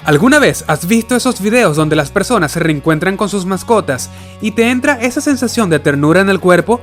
¿Alguna vez has visto esos videos donde las personas se reencuentran con sus mascotas y te entra esa sensación de ternura en el cuerpo?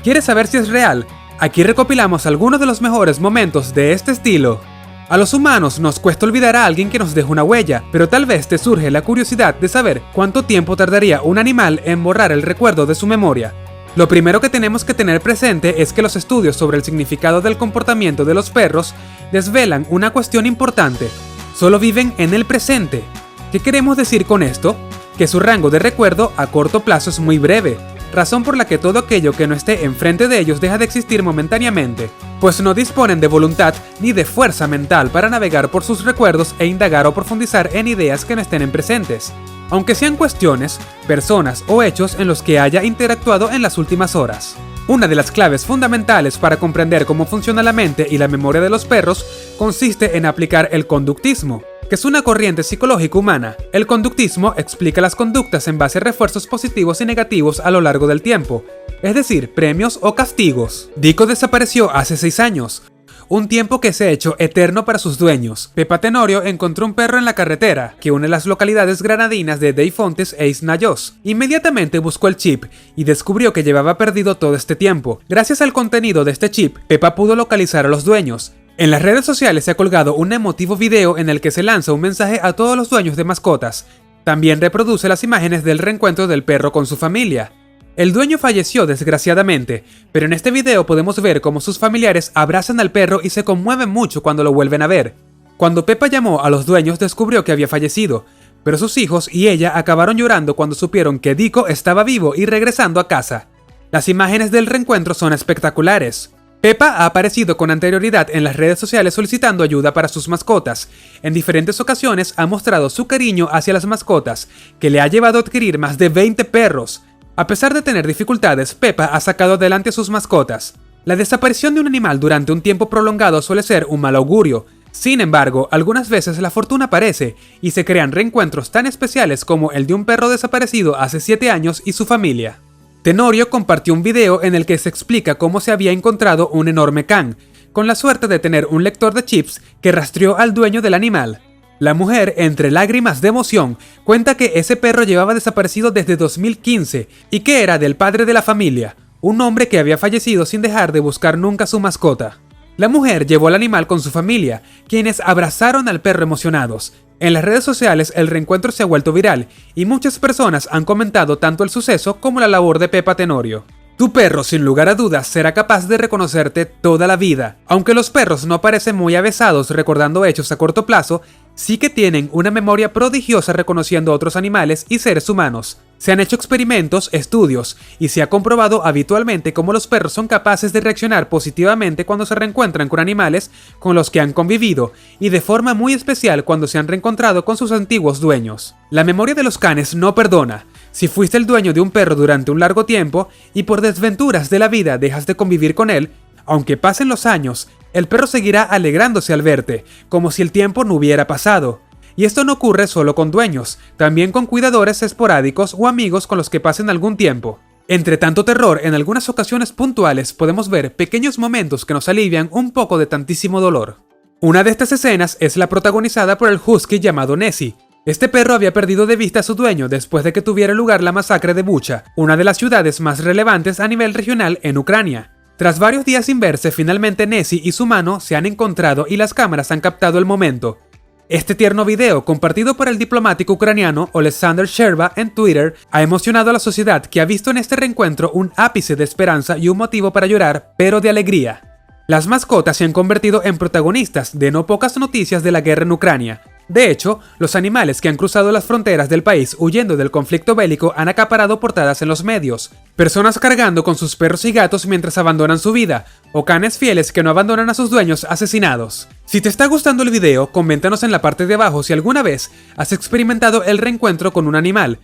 ¿Quieres saber si es real? Aquí recopilamos algunos de los mejores momentos de este estilo. A los humanos nos cuesta olvidar a alguien que nos deja una huella, pero tal vez te surge la curiosidad de saber cuánto tiempo tardaría un animal en borrar el recuerdo de su memoria. Lo primero que tenemos que tener presente es que los estudios sobre el significado del comportamiento de los perros desvelan una cuestión importante. Solo viven en el presente. ¿Qué queremos decir con esto? Que su rango de recuerdo a corto plazo es muy breve, razón por la que todo aquello que no esté enfrente de ellos deja de existir momentáneamente, pues no disponen de voluntad ni de fuerza mental para navegar por sus recuerdos e indagar o profundizar en ideas que no estén en presentes, aunque sean cuestiones, personas o hechos en los que haya interactuado en las últimas horas. Una de las claves fundamentales para comprender cómo funciona la mente y la memoria de los perros consiste en aplicar el conductismo, que es una corriente psicológica humana. El conductismo explica las conductas en base a refuerzos positivos y negativos a lo largo del tiempo, es decir, premios o castigos. Dico desapareció hace 6 años, un tiempo que se ha hecho eterno para sus dueños. Pepa Tenorio encontró un perro en la carretera que une las localidades granadinas de Deifontes e Isnayos. Inmediatamente buscó el chip y descubrió que llevaba perdido todo este tiempo. Gracias al contenido de este chip, Pepa pudo localizar a los dueños. En las redes sociales se ha colgado un emotivo video en el que se lanza un mensaje a todos los dueños de mascotas. También reproduce las imágenes del reencuentro del perro con su familia. El dueño falleció desgraciadamente, pero en este video podemos ver cómo sus familiares abrazan al perro y se conmueven mucho cuando lo vuelven a ver. Cuando Pepa llamó a los dueños descubrió que había fallecido, pero sus hijos y ella acabaron llorando cuando supieron que Dico estaba vivo y regresando a casa. Las imágenes del reencuentro son espectaculares. Pepa ha aparecido con anterioridad en las redes sociales solicitando ayuda para sus mascotas. En diferentes ocasiones ha mostrado su cariño hacia las mascotas, que le ha llevado a adquirir más de 20 perros. A pesar de tener dificultades, Pepa ha sacado adelante a sus mascotas. La desaparición de un animal durante un tiempo prolongado suele ser un mal augurio. Sin embargo, algunas veces la fortuna aparece y se crean reencuentros tan especiales como el de un perro desaparecido hace 7 años y su familia. Tenorio compartió un video en el que se explica cómo se había encontrado un enorme can, con la suerte de tener un lector de chips que rastreó al dueño del animal. La mujer, entre lágrimas de emoción, cuenta que ese perro llevaba desaparecido desde 2015 y que era del padre de la familia, un hombre que había fallecido sin dejar de buscar nunca a su mascota. La mujer llevó al animal con su familia, quienes abrazaron al perro emocionados. En las redes sociales el reencuentro se ha vuelto viral y muchas personas han comentado tanto el suceso como la labor de Pepa Tenorio. Tu perro, sin lugar a dudas, será capaz de reconocerte toda la vida. Aunque los perros no parecen muy avesados recordando hechos a corto plazo, sí que tienen una memoria prodigiosa reconociendo a otros animales y seres humanos. Se han hecho experimentos, estudios, y se ha comprobado habitualmente cómo los perros son capaces de reaccionar positivamente cuando se reencuentran con animales con los que han convivido, y de forma muy especial cuando se han reencontrado con sus antiguos dueños. La memoria de los canes no perdona. Si fuiste el dueño de un perro durante un largo tiempo y por desventuras de la vida dejas de convivir con él, aunque pasen los años, el perro seguirá alegrándose al verte, como si el tiempo no hubiera pasado. Y esto no ocurre solo con dueños, también con cuidadores esporádicos o amigos con los que pasen algún tiempo. Entre tanto terror, en algunas ocasiones puntuales podemos ver pequeños momentos que nos alivian un poco de tantísimo dolor. Una de estas escenas es la protagonizada por el husky llamado Nessie. Este perro había perdido de vista a su dueño después de que tuviera lugar la masacre de Bucha, una de las ciudades más relevantes a nivel regional en Ucrania. Tras varios días sin verse, finalmente Nessie y su mano se han encontrado y las cámaras han captado el momento. Este tierno video, compartido por el diplomático ucraniano Oleksandr Sherba en Twitter, ha emocionado a la sociedad que ha visto en este reencuentro un ápice de esperanza y un motivo para llorar, pero de alegría. Las mascotas se han convertido en protagonistas de no pocas noticias de la guerra en Ucrania. De hecho, los animales que han cruzado las fronteras del país huyendo del conflicto bélico han acaparado portadas en los medios. Personas cargando con sus perros y gatos mientras abandonan su vida, o canes fieles que no abandonan a sus dueños asesinados. Si te está gustando el video, coméntanos en la parte de abajo si alguna vez has experimentado el reencuentro con un animal.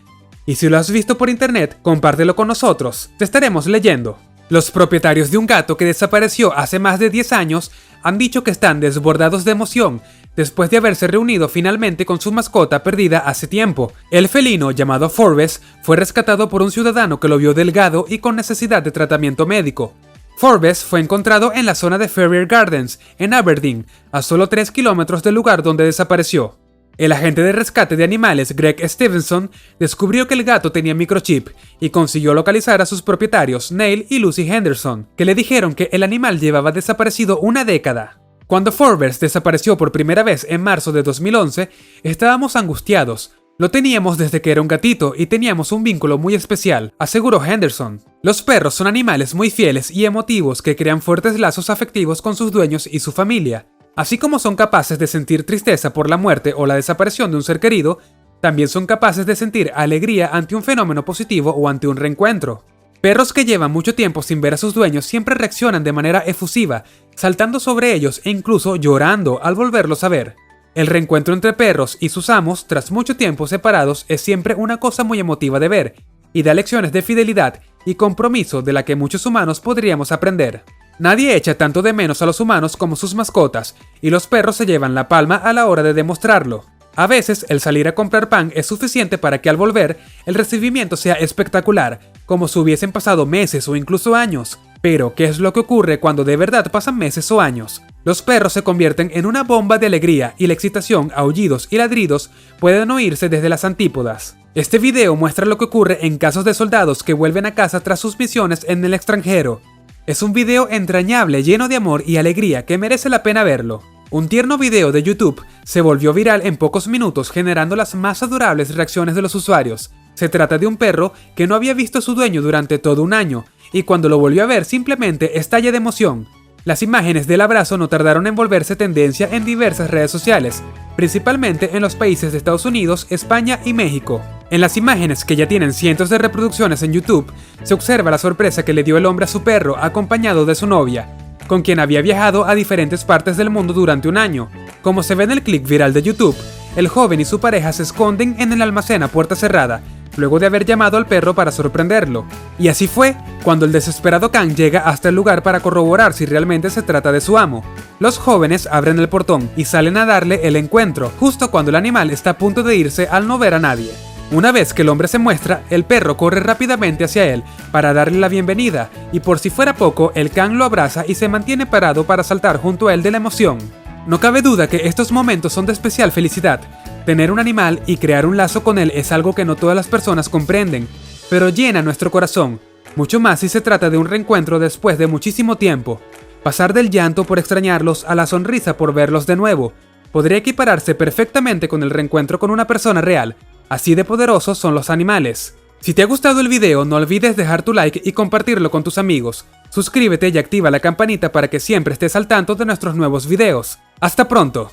Y si lo has visto por internet, compártelo con nosotros, te estaremos leyendo. Los propietarios de un gato que desapareció hace más de 10 años han dicho que están desbordados de emoción después de haberse reunido finalmente con su mascota perdida hace tiempo. El felino, llamado Forbes, fue rescatado por un ciudadano que lo vio delgado y con necesidad de tratamiento médico. Forbes fue encontrado en la zona de Ferrier Gardens, en Aberdeen, a solo 3 kilómetros del lugar donde desapareció. El agente de rescate de animales Greg Stevenson descubrió que el gato tenía microchip y consiguió localizar a sus propietarios Neil y Lucy Henderson, que le dijeron que el animal llevaba desaparecido una década. Cuando Forbes desapareció por primera vez en marzo de 2011, estábamos angustiados. Lo teníamos desde que era un gatito y teníamos un vínculo muy especial, aseguró Henderson. Los perros son animales muy fieles y emotivos que crean fuertes lazos afectivos con sus dueños y su familia. Así como son capaces de sentir tristeza por la muerte o la desaparición de un ser querido, también son capaces de sentir alegría ante un fenómeno positivo o ante un reencuentro. Perros que llevan mucho tiempo sin ver a sus dueños siempre reaccionan de manera efusiva, saltando sobre ellos e incluso llorando al volverlos a ver. El reencuentro entre perros y sus amos, tras mucho tiempo separados, es siempre una cosa muy emotiva de ver, y da lecciones de fidelidad y compromiso de la que muchos humanos podríamos aprender. Nadie echa tanto de menos a los humanos como sus mascotas, y los perros se llevan la palma a la hora de demostrarlo. A veces, el salir a comprar pan es suficiente para que al volver, el recibimiento sea espectacular, como si hubiesen pasado meses o incluso años. Pero, ¿qué es lo que ocurre cuando de verdad pasan meses o años? Los perros se convierten en una bomba de alegría y la excitación, aullidos y ladridos pueden oírse desde las antípodas. Este video muestra lo que ocurre en casos de soldados que vuelven a casa tras sus misiones en el extranjero. Es un video entrañable, lleno de amor y alegría que merece la pena verlo. Un tierno video de YouTube se volvió viral en pocos minutos, generando las más adorables reacciones de los usuarios. Se trata de un perro que no había visto a su dueño durante todo un año, y cuando lo volvió a ver simplemente estalla de emoción. Las imágenes del abrazo no tardaron en volverse tendencia en diversas redes sociales, principalmente en los países de Estados Unidos, España y México. En las imágenes, que ya tienen cientos de reproducciones en YouTube, se observa la sorpresa que le dio el hombre a su perro acompañado de su novia, con quien había viajado a diferentes partes del mundo durante un año. Como se ve en el clip viral de YouTube, el joven y su pareja se esconden en el almacén a puerta cerrada, luego de haber llamado al perro para sorprenderlo. Y así fue cuando el desesperado can llega hasta el lugar para corroborar si realmente se trata de su amo. Los jóvenes abren el portón y salen a darle el encuentro, justo cuando el animal está a punto de irse al no ver a nadie. Una vez que el hombre se muestra, el perro corre rápidamente hacia él para darle la bienvenida, y por si fuera poco, el can lo abraza y se mantiene parado para saltar junto a él de la emoción. No cabe duda que estos momentos son de especial felicidad. Tener un animal y crear un lazo con él es algo que no todas las personas comprenden, pero llena nuestro corazón, mucho más si se trata de un reencuentro después de muchísimo tiempo. Pasar del llanto por extrañarlos a la sonrisa por verlos de nuevo podría equipararse perfectamente con el reencuentro con una persona real. Así de poderosos son los animales. Si te ha gustado el video, no olvides dejar tu like y compartirlo con tus amigos. Suscríbete y activa la campanita para que siempre estés al tanto de nuestros nuevos videos. ¡Hasta pronto!